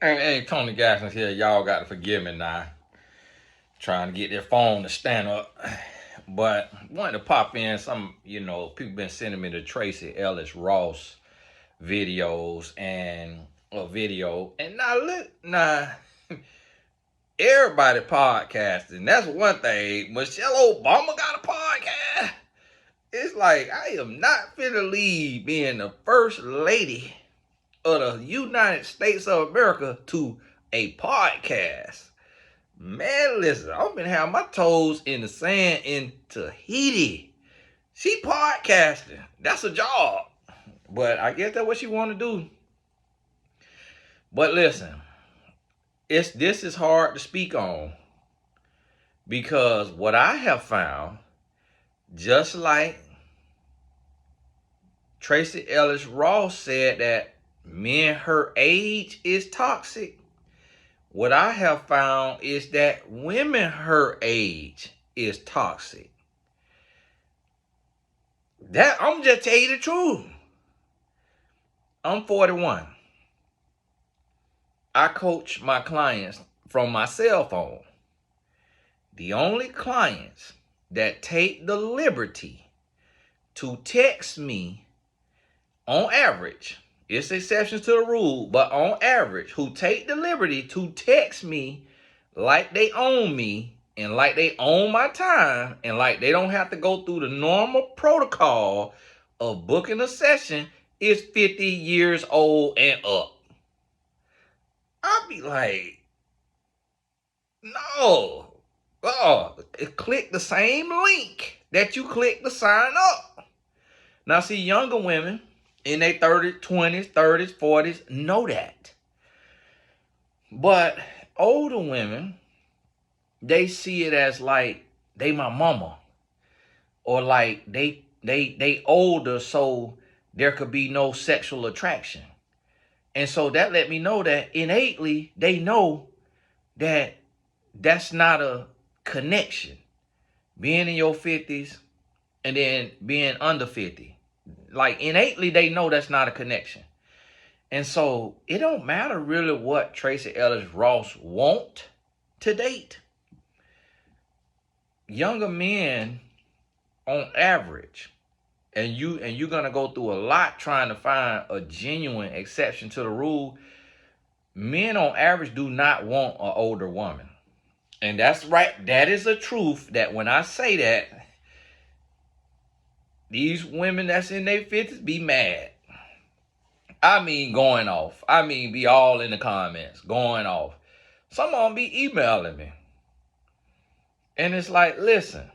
Hey, Tony Gaskins here. Y'all got to forgive me now. Trying to get their phone to stand up. But wanted to pop in some, people been sending me the Tracy Ellis Ross videos and a video. And now look, everybody podcasting. That's one thing. Michelle Obama got a podcast. It's like I am not finna leave being the first lady of the United States of America to a podcast. Man, listen, I've been having my toes in the sand in Tahiti. She podcasting. That's a job. But I guess that's what she want to do. But listen, this is hard to speak on because what I have found, just like Tracy Ellis Ross said that men her age is toxic. What I have found is that women her age is toxic. That I'm just tell you the truth. I'm 41. I coach my clients from my cell phone. The only clients that take the liberty to text me on average, it's exceptions to the rule, but on average, who take the liberty to text me like they own me and like they own my time and like they don't have to go through the normal protocol of booking a session is 50 years old and up. I'll be like, no. Click the same link that you click to sign up. Now, see, younger women in their 30s, 20s, 30s, 40s know that. But older women, they see it as like they my mama. Or like they older, so there could be no sexual attraction. And so that let me know that innately they know that that's not a connection. Being in your 50s and then being under 50. Like innately they know that's not a connection. And so it don't matter really what Tracy Ellis Ross want to date. Younger men on average, and you're gonna go through a lot trying to find a genuine exception to the rule. Men on average do not want an older woman. And that's right. That is a truth that when I say that, these women that's in their 50s be mad. I mean, going off. I mean, be all in the comments, going off. Some of them be emailing me. And it's like, listen,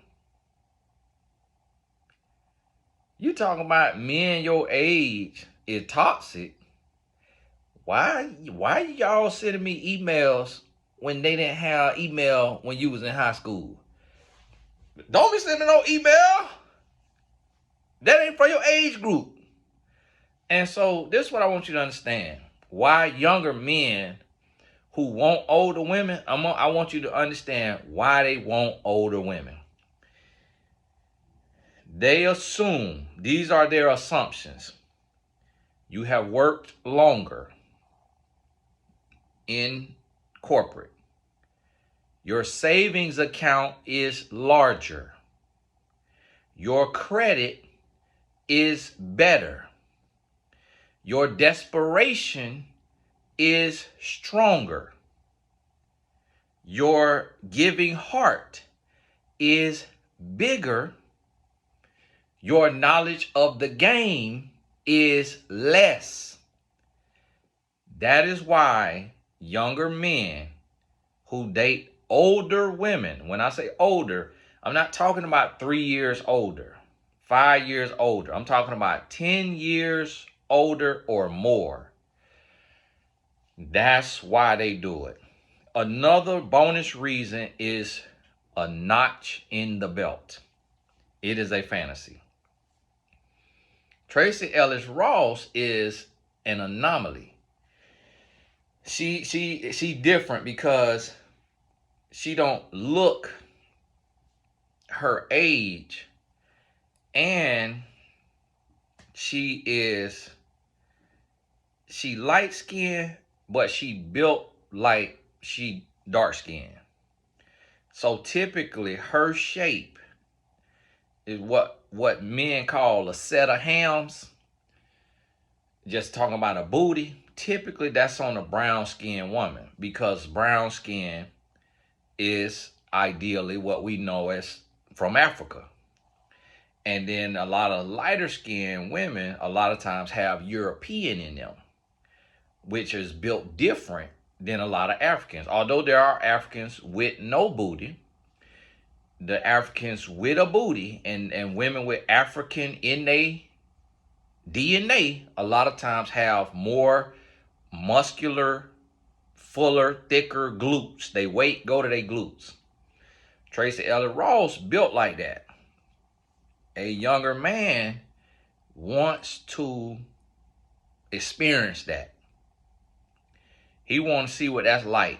you talking about men your age is toxic. Why y'all sending me emails when they didn't have email when you was in high school? Don't be sending no email. That ain't for your age group. And so this is what I want you to understand. Why younger men who want older women, I want you to understand why they want older women. They assume, these are their assumptions. You have worked longer in corporate. Your savings account is larger. Your credit is better. Your desperation is stronger. Your giving heart is bigger. Your knowledge of the game is less. That is why younger men who date older women, when I say older, I'm not talking about 3 years older, 5 years older. I'm talking about 10 years older or more. That's why they do it. Another bonus reason is a notch in the belt. It is a fantasy. Tracy Ellis Ross is an anomaly. She different because she don't look her age, and she light skinned, but she built like she dark skinned. So typically her shape is what men call a set of hams. Just talking about a booty. Typically that's on a brown skinned woman, because brown skin is ideally what we know as from Africa. And then a lot of lighter skinned women a lot of times have European in them, which is built different than a lot of Africans. Although there are Africans with no booty, the Africans with a booty and women with African in their DNA a lot of times have more muscular, fuller, thicker glutes. They weight go to their glutes. Tracy Ellis Ross built like that. A younger man wants to experience that. He wants to see what that's like.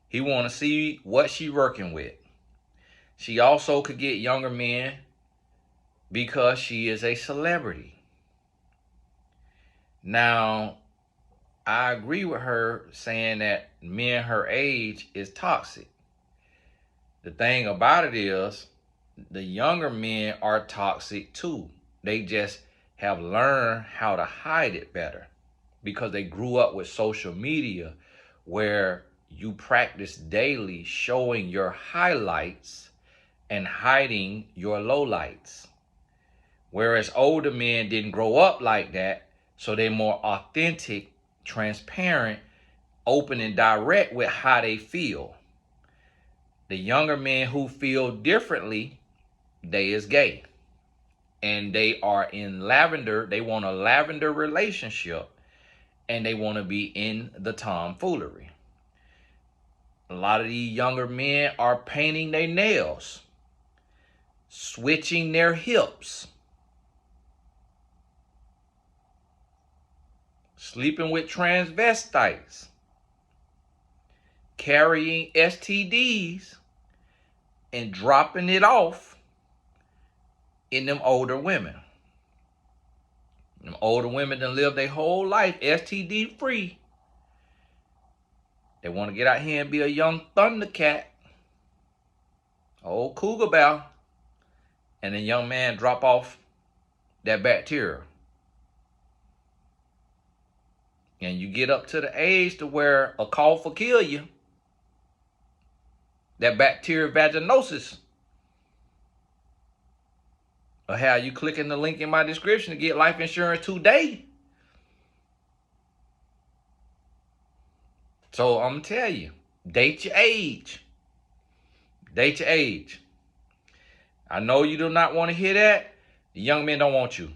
He wants to see what she working with. She also could get younger men because she is a celebrity. Now, I agree with her saying that men her age is toxic. The thing about it is, the younger men are toxic too. They just have learned how to hide it better because they grew up with social media where you practice daily showing your highlights and hiding your lowlights. Whereas older men didn't grow up like that, so they're more authentic, transparent, open and direct with how they feel. The younger men who feel differently, they is gay. And they are in lavender. They want a lavender relationship. And they want to be in the tomfoolery. A lot of these younger men are painting their nails, switching their hips, sleeping with transvestites, carrying STDs, and dropping it off in them older women. Them older women that live their whole life STD free. They want to get out here and be a young thundercat, old cougar bear, and a young man drop off that bacteria. And you get up to the age to where a cough will kill you. That bacterial vaginosis. Or how you clicking the link in my description to get life insurance today. So I'm going to tell you, date your age. Date your age. I know you do not want to hear that. The young men don't want you.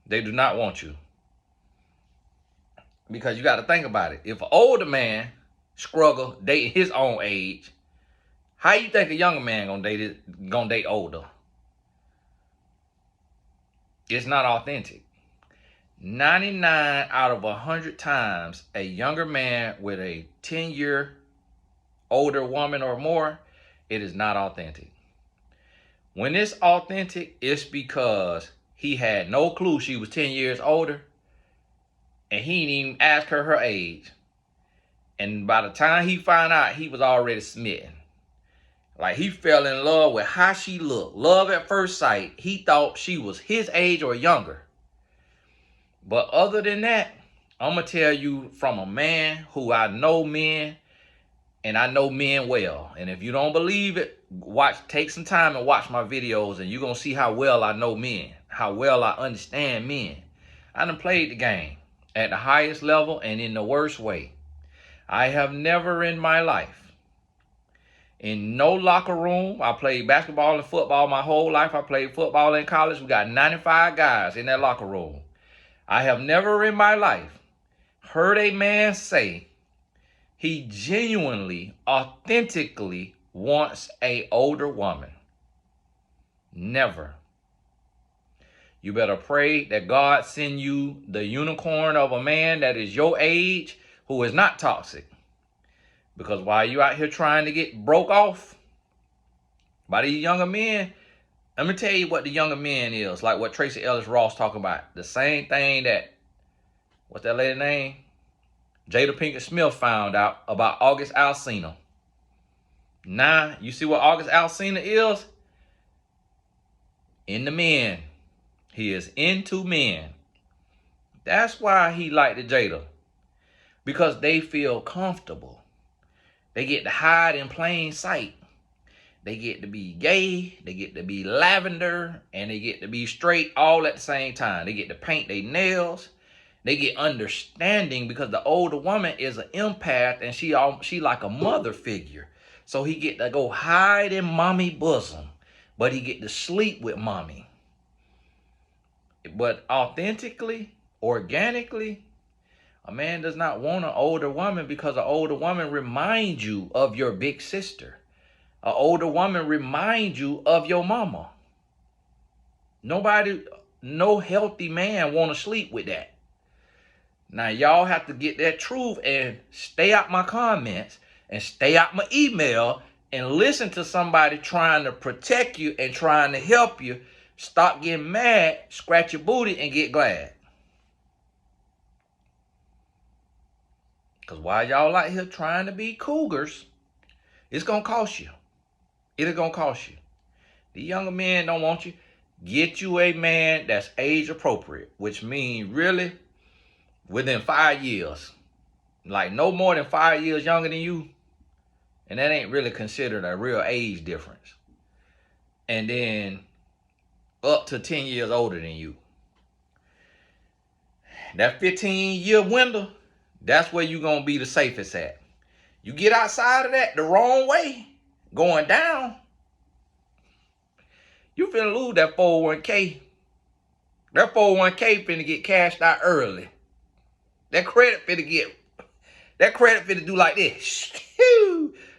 They do not want you. Because you got to think about it. If an older man struggle dating his own age, how you think a younger man gonna date older? It's not authentic. 99 out of 100 times, a younger man with a 10-year older woman or more, it is not authentic. When it's authentic, it's because he had no clue she was 10 years older, and he didn't even ask her age. And by the time he found out, he was already smitten. Like, he fell in love with how she looked. Love at first sight. He thought she was his age or younger. But other than that, I'm going to tell you from a man who I know men, and I know men well. And if you don't believe it, take some time and watch my videos, and you're going to see how well I know men, how well I understand men. I done played the game at the highest level and in the worst way. I have never in my life, in no locker room. I played basketball and football my whole life. I played football in college. We got 95 guys in that locker room. I have never in my life heard a man say he genuinely, authentically wants an older woman. Never. You better pray that God send you the unicorn of a man that is your age who is not toxic. Because while you out here trying to get broke off by these younger men, let me tell you what the younger men is. Like what Tracy Ellis Ross talking about. The same thing that, what's that lady name? Jada Pinkett Smith found out about August Alsina. Now, you see what August Alsina is? Into men. He is into men. That's why he liked the Jada. Because they feel comfortable. They get to hide in plain sight. They get to be gay, they get to be lavender, and they get to be straight all at the same time. They get to paint their nails. They get understanding because the older woman is an empath and she like a mother figure. So he get to go hide in mommy bosom, but he get to sleep with mommy. But authentically, organically, a man does not want an older woman because an older woman reminds you of your big sister. An older woman reminds you of your mama. No healthy man want to sleep with that. Now, y'all have to get that truth and stay out my comments and stay out my email and listen to somebody trying to protect you and trying to help you. Stop getting mad, scratch your booty, and get glad. Because while y'all out here trying to be cougars, it's going to cost you. It is going to cost you. The younger men don't want you. Get you a man that's age appropriate, which means really within 5 years. Like no more than 5 years younger than you. And that ain't really considered a real age difference. And then up to 10 years older than you. That 15-year window, that's where you're going to be the safest at. You get outside of that the wrong way, going down, you finna lose that 401k. That 401k finna get cashed out early. That credit finna do like this.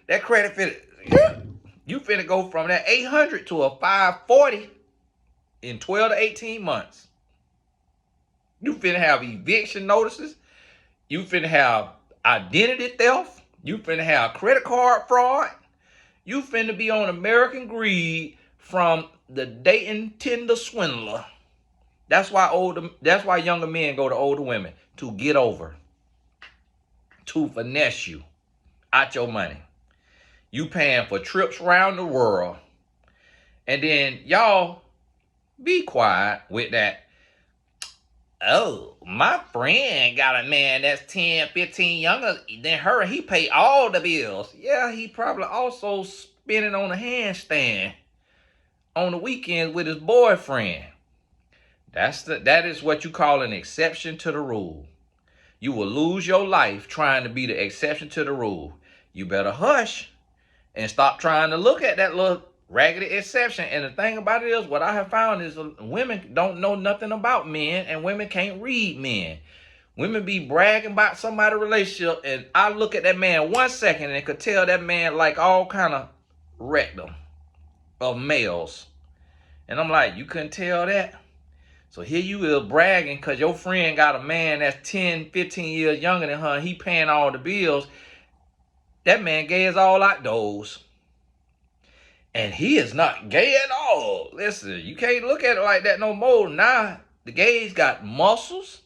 That credit finna, you finna go from that 800 to a 540 in 12 to 18 months. You finna have eviction notices. You finna have identity theft. You finna have credit card fraud. You finna be on American Greed from the dating Tinder swindler. That's why younger men go to older women to get over, to finesse you out your money. You paying for trips around the world. And then y'all be quiet with that. Oh, my friend got a man that's 10, 15 younger than her. He pay all the bills. Yeah, he probably also spending on a handstand on the weekends with his boyfriend. That is what you call an exception to the rule. You will lose your life trying to be the exception to the rule. You better hush and stop trying to look at that little raggedy exception. And the thing about it is, what I have found is women don't know nothing about men, and women can't read men. Women be bragging about somebody's relationship, and I look at that man 1 second and could tell that man like all kind of rectum of males. And I'm like, you couldn't tell that? So here you is bragging because your friend got a man that's 10, 15 years younger than her, and he paying all the bills. That man gay as all outdoors. And he is not gay at all. Listen, you can't look at it like that no more. Nah, the gays got muscles,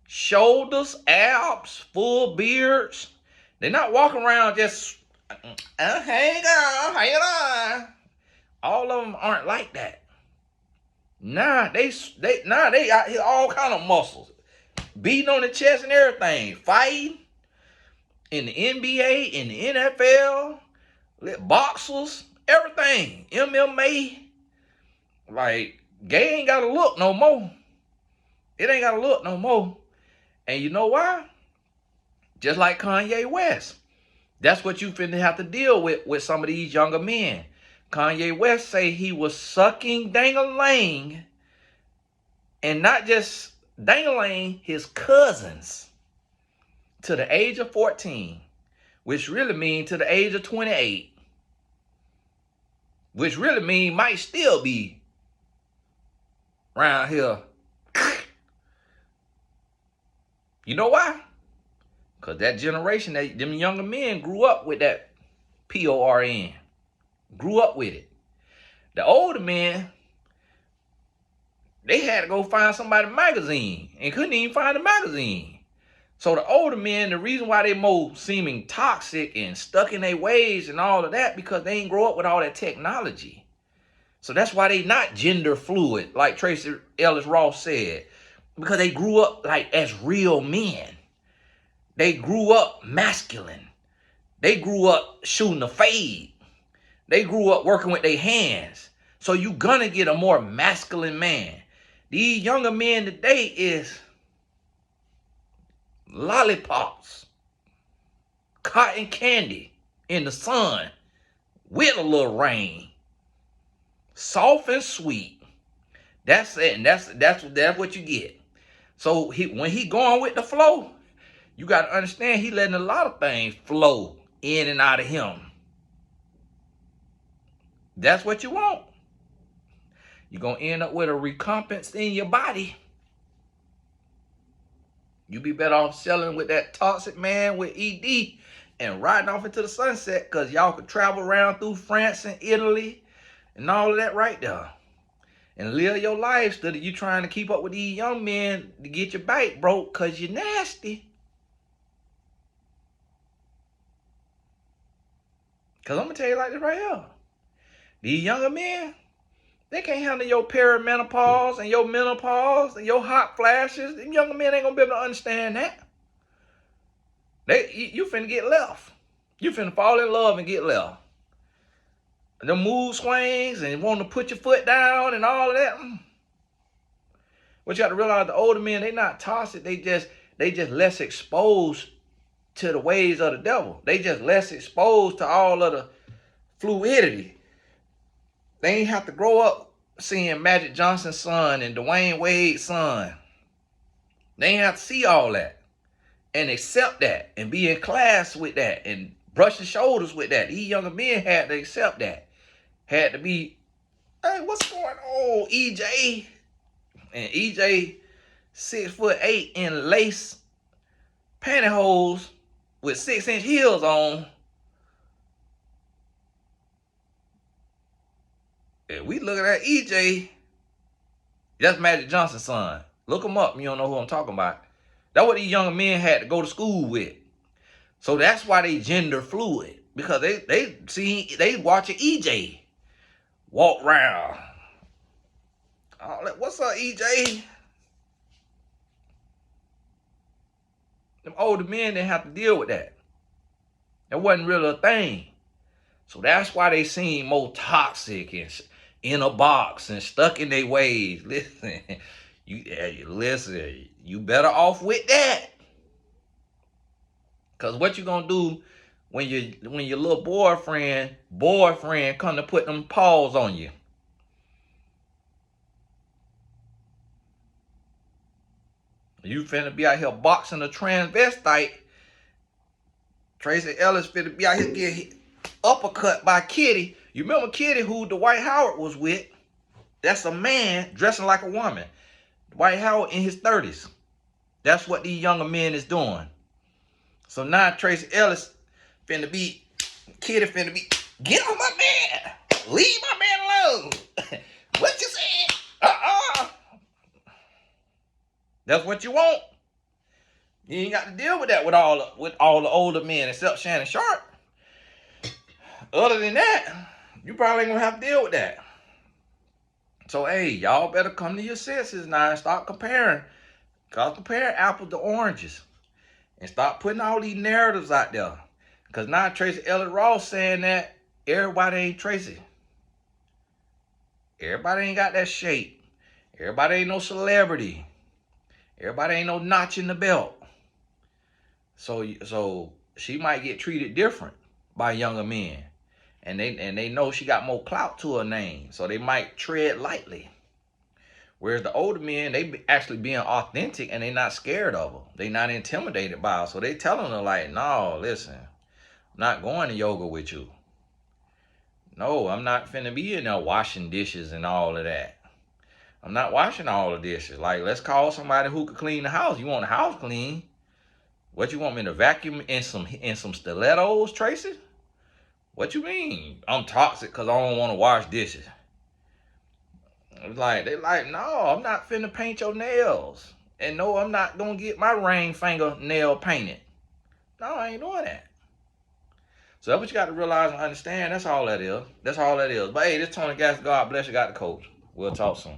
shoulders, abs, full beards. They're not walking around just, hey girl, how you doing? All of them aren't like that. Nah, they out here all kind of muscles. Beating on the chest and everything. Fighting in the NBA, in the NFL, boxers, everything. MMA. Like, gay ain't gotta look no more. It ain't gotta look no more. And you know why? Just like Kanye West. That's what you finna have to deal with some of these younger men. Kanye West say he was sucking dang-a-lang, and not just dang-a-lang, his cousins to the age of 14, which really mean to the age of 28, which really mean might still be around here. You know why? Because that generation, them younger men grew up with that PORN. Grew up with it. The older men, they had to go find somebody's magazine and couldn't even find a magazine. So the older men, the reason why they more seeming toxic and stuck in their ways and all of that, because they ain't grow up with all that technology. So that's why they not gender fluid, like Tracy Ellis Ross said, because they grew up like as real men. They grew up masculine. They grew up shooting a fade. They grew up working with their hands. So you gonna get a more masculine man. These younger men today is lollipops, cotton candy in the sun with a little rain, soft and sweet. That's it. And that's what you get. So when he going with the flow, you got to understand he letting a lot of things flow in and out of him. That's what you want. You're going to end up with a recompense in your body. You be better off selling with that toxic man with ED and riding off into the sunset, because y'all could travel around through France and Italy and all of that right there. And live your life instead of you trying to keep up with these young men to get your back broke because you're nasty. Because I'm going to tell you like this right here. These younger men, they can't handle your perimenopause and your menopause and your hot flashes. Them younger men ain't going to be able to understand that. You finna get left. You finna fall in love and get left. The mood swings and want to put your foot down and all of that. But you got to realize the older men, they not toxic. They just less exposed to the ways of the devil. They just less exposed to all of the fluidity. They ain't have to grow up seeing Magic Johnson's son and Dwayne Wade's son. They ain't have to see all that and accept that and be in class with that and brushing shoulders with that. These younger men had to accept that. Had to be, hey, what's going on, EJ? And EJ 6'8" in lace pantyhose with 6-inch heels on. And we looking at EJ. That's Magic Johnson's son. Look him up. You don't know who I'm talking about. That's what these young men had to go to school with. So that's why they gender fluid. Because they watching EJ walk around. What's up, EJ? Them older men didn't have to deal with that. That wasn't really a thing. So that's why they seem more toxic and in a box and stuck in their ways. Listen, you better off with that. Cause what you gonna do when your little boyfriend come to put them paws on you? You finna be out here boxing a transvestite. Tracy Ellis finna be out here getting uppercut by Kitty. You remember Kitty, who Dwight Howard was with? That's a man dressing like a woman. Dwight Howard in his 30s. That's what these younger men is doing. So now Tracy Ellis Kitty finna be, get on my man. Leave my man alone. What you saying? That's what you want. You ain't got to deal with that with all the older men except Shannon Sharp. Other than that, you probably ain't gonna have to deal with that. So hey, y'all better come to your senses now and stop comparing. Stop comparing apples to oranges. And stop putting all these narratives out there. Because now Tracy Ellis Ross saying that everybody ain't Tracy. Everybody ain't got that shape. Everybody ain't no celebrity. Everybody ain't no notch in the belt. So she might get treated different by younger men. And they know she got more clout to her name. So they might tread lightly. Whereas the older men, they actually being authentic and they not scared of her. They not intimidated by her. So they telling her like, no, listen, I'm not going to yoga with you. No, I'm not finna be in there washing dishes and all of that. I'm not washing all the dishes. Like, let's call somebody who could clean the house. You want the house clean? What, you want me to vacuum in some stilettos, Tracy? What you mean? I'm toxic because I don't want to wash dishes. They like, no, I'm not finna paint your nails And no, I'm not gonna get my ring finger nail painted. No, I ain't doing that. So that's what you got to realize and understand. That's all that is. That's all that is. But hey, this Tony Gas, God bless you, got the coach. We'll talk soon.